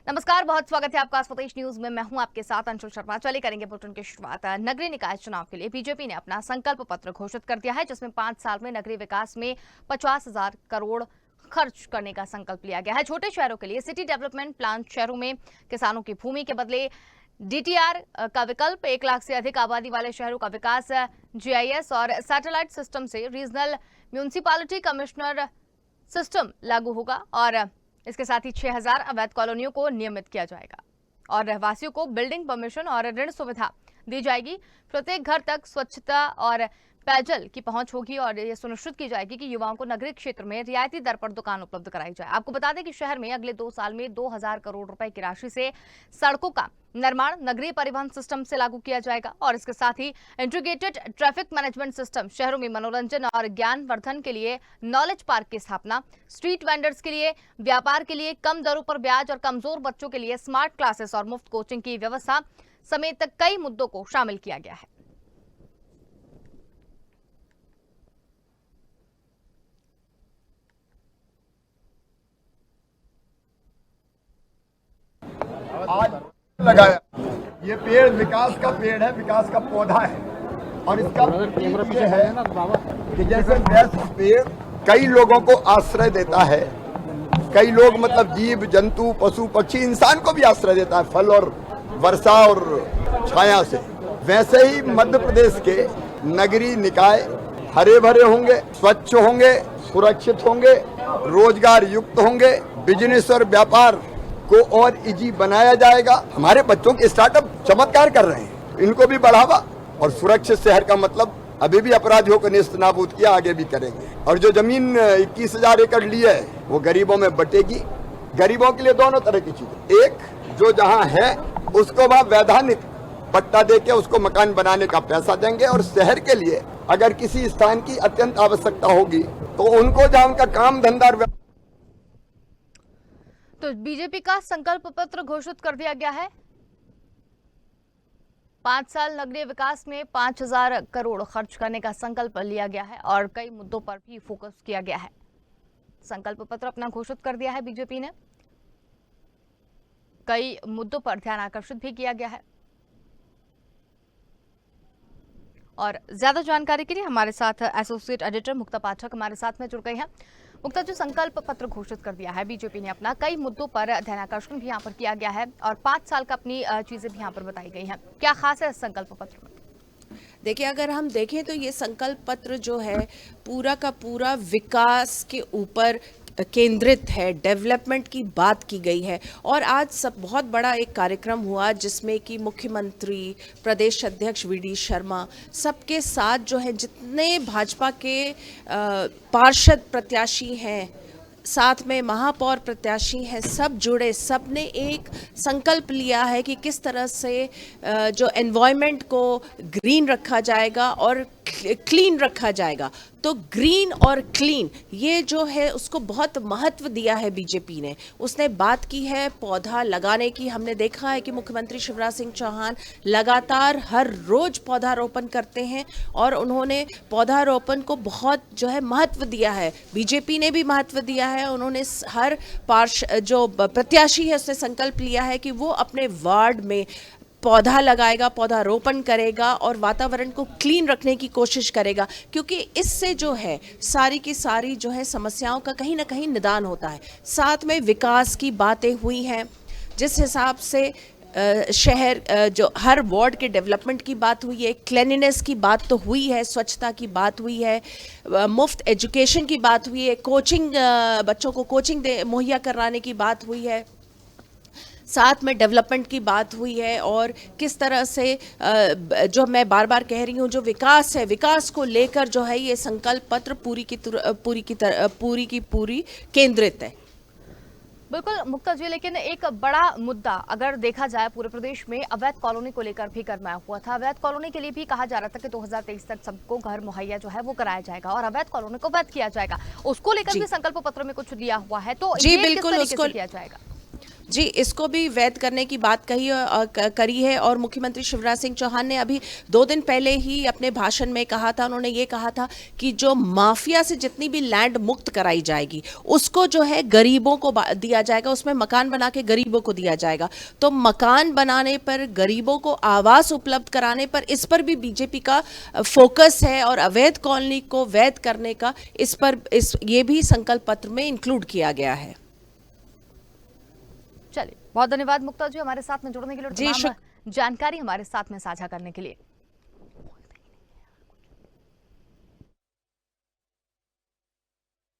नमस्कार, बहुत स्वागत है आपका स्वदेश न्यूज में। मैं हूं आपके साथ अंशुल शर्मा। चलिए करेंगे बुलेटिन की शुरुआत। नगरीय निकाय चुनाव के लिए बीजेपी ने अपना संकल्प पत्र घोषित कर दिया है, जिसमें 5 साल में नगरीय विकास में 50,000 करोड़ खर्च करने का संकल्प लिया गया है। छोटे शहरों के लिए सिटी डेवलपमेंट प्लान, शहरों में किसानों की भूमि के बदले डीटीआर का विकल्प, 1 लाख से अधिक आबादी वाले शहरों का विकास, जीआईएस और सैटेलाइट सिस्टम से रीजनल म्यूनिसिपैलिटी कमिश्नर सिस्टम लागू होगा और इसके साथ ही 6,000 अवैध कॉलोनियों को नियमित किया जाएगा और रहवासियों को बिल्डिंग परमिशन और ऋण सुविधा दी जाएगी। प्रत्येक घर तक स्वच्छता और पेयजल की पहुंच होगी और ये सुनिश्चित की जाएगी कि युवाओं को नगरीय क्षेत्र में रियायती दर पर दुकान उपलब्ध कराई जाए। आपको बता दें कि शहर में अगले 2 साल में 2,000 करोड़ रुपए की राशि से सड़कों का निर्माण नगरीय परिवहन सिस्टम से लागू किया जाएगा और इसके साथ ही इंटीग्रेटेड ट्रैफिक मैनेजमेंट सिस्टम, शहरों में मनोरंजन और ज्ञानवर्धन के लिए नॉलेज पार्क की स्थापना, स्ट्रीट वेंडर्स के लिए, व्यापार के लिए कम दरों पर ब्याज और कमजोर बच्चों के लिए स्मार्ट क्लासेस और मुफ्त कोचिंग की व्यवस्था समेत कई मुद्दों को शामिल किया गया है। आज लगाया ये पेड़ विकास का पेड़ है, विकास का पौधा है और इसका प्रतीक ये है कि जैसे वृक्ष पेड़ कई लोगों को आश्रय देता है, कई लोग मतलब जीव जंतु पशु पक्षी इंसान को भी आश्रय देता है फल और वर्षा और छाया से, वैसे ही मध्य प्रदेश के नगरीय निकाय हरे भरे होंगे, स्वच्छ होंगे, सुरक्षित होंगे, रोजगार युक्त होंगे, बिजनेस और व्यापार को और इजी बनाया जाएगा। हमारे बच्चों के स्टार्टअप चमत्कार कर रहे हैं, इनको भी बढ़ावा और सुरक्षित शहर का मतलब अभी भी अपराधियों को नेस्त नाबूद किया, आगे भी करेंगे। और जो जमीन 21,000 एकड़ ली है वो गरीबों में बटेगी। गरीबों के लिए दोनों तरह की चीजें, एक जो जहां है उसको वहां वैधानिक पट्टा देके उसको मकान बनाने का पैसा देंगे और शहर के लिए अगर किसी स्थान की अत्यंत आवश्यकता होगी तो उनको जहां उनका काम धंधा। तो बीजेपी का संकल्प पत्र घोषित कर दिया गया है। 5 साल नगरीय विकास में 5,000 करोड़ खर्च करने का संकल्प लिया गया है और कई मुद्दों पर भी फोकस किया गया है। संकल्प पत्र अपना घोषित कर दिया है बीजेपी ने, कई मुद्दों पर ध्यान आकर्षित भी किया गया है। और ज्यादा जानकारी के लिए हमारे साथ एसोसिएट एडिटर मुक्ता पाठक हमारे साथ में जुड़ गए हैं। मुक्ता, जो संकल्प पत्र घोषित कर दिया है बीजेपी ने अपना, कई मुद्दों पर ध्यानाकर्षण भी यहाँ पर किया गया है और 5 साल का अपनी चीजें भी यहाँ पर बताई गई हैं। क्या खास है इस संकल्प पत्र में? देखिए, अगर हम देखें तो ये संकल्प पत्र जो है पूरा का पूरा विकास के ऊपर केंद्रित है, डेवलपमेंट की बात की गई है। और आज सब बहुत बड़ा एक कार्यक्रम हुआ जिसमें कि मुख्यमंत्री, प्रदेश अध्यक्ष वी.डी. शर्मा सबके साथ जो है जितने भाजपा के पार्षद प्रत्याशी हैं, साथ में महापौर प्रत्याशी हैं, सब जुड़े, सब ने एक संकल्प लिया है कि किस तरह से जो एनवायरनमेंट को ग्रीन रखा जाएगा और क्लीन रखा जाएगा। तो ग्रीन और क्लीन ये जो है उसको बहुत महत्व दिया है बीजेपी ने। उसने बात की है पौधा लगाने की। हमने देखा है कि मुख्यमंत्री शिवराज सिंह चौहान लगातार हर रोज पौधारोपण करते हैं और उन्होंने पौधारोपण को बहुत जो है महत्व दिया है। बीजेपी ने भी महत्व दिया है। उन्होंने हर जो प्रत्याशी है उसने संकल्प लिया है कि वो अपने वार्ड में पौधा लगाएगा, पौधारोपण करेगा और वातावरण को क्लीन रखने की कोशिश करेगा, क्योंकि इससे जो है सारी की सारी जो है समस्याओं का कहीं ना कहीं निदान होता है। साथ में विकास की बातें हुई हैं, जिस हिसाब से शहर जो हर वार्ड के डेवलपमेंट की बात हुई है, क्लीनिनेस की बात तो हुई है, स्वच्छता की बात हुई है, मुफ्त एजुकेशन की बात हुई है, कोचिंग बच्चों को कोचिंग मुहैया कराने की बात हुई है, साथ में डेवलपमेंट की बात हुई है। और किस तरह से जो मैं बार बार कह रही हूँ, जो विकास है, विकास को लेकर जो है ये संकल्प पत्र पूरी की पूरी केंद्रित है। बिल्कुल मुक्ता जी, लेकिन एक बड़ा मुद्दा अगर देखा जाए पूरे प्रदेश में अवैध कॉलोनी को लेकर भी गरमाया हुआ था। अवैध कॉलोनी के लिए भी कहा जा रहा था कि 2023 तक सबको घर मुहैया जो है वो कराया जाएगा और अवैध कॉलोनी को वैध किया जाएगा। उसको लेकर भी संकल्प पत्र में कुछ दिया हुआ है, तो जी ये बिल्कुल, किस तरीके से किया जाएगा? जी, इसको भी वैध करने की बात करी है और मुख्यमंत्री शिवराज सिंह चौहान ने अभी 2 दिन पहले ही अपने भाषण में कहा था, उन्होंने ये कहा था कि जो माफिया से जितनी भी लैंड मुक्त कराई जाएगी उसको जो है गरीबों को दिया जाएगा, उसमें मकान बना के गरीबों को दिया जाएगा। तो मकान बनाने पर, गरीबों को आवास उपलब्ध कराने पर, इस पर भी बीजेपी का फोकस है और अवैध कॉलोनी को वैध करने का ये भी संकल्प पत्र में इंक्लूड किया गया है। चलिए, बहुत धन्यवाद मुक्ता जी हमारे साथ में जुड़ने के लिए और जी, तमाम जानकारी हमारे साथ में साझा करने के लिए।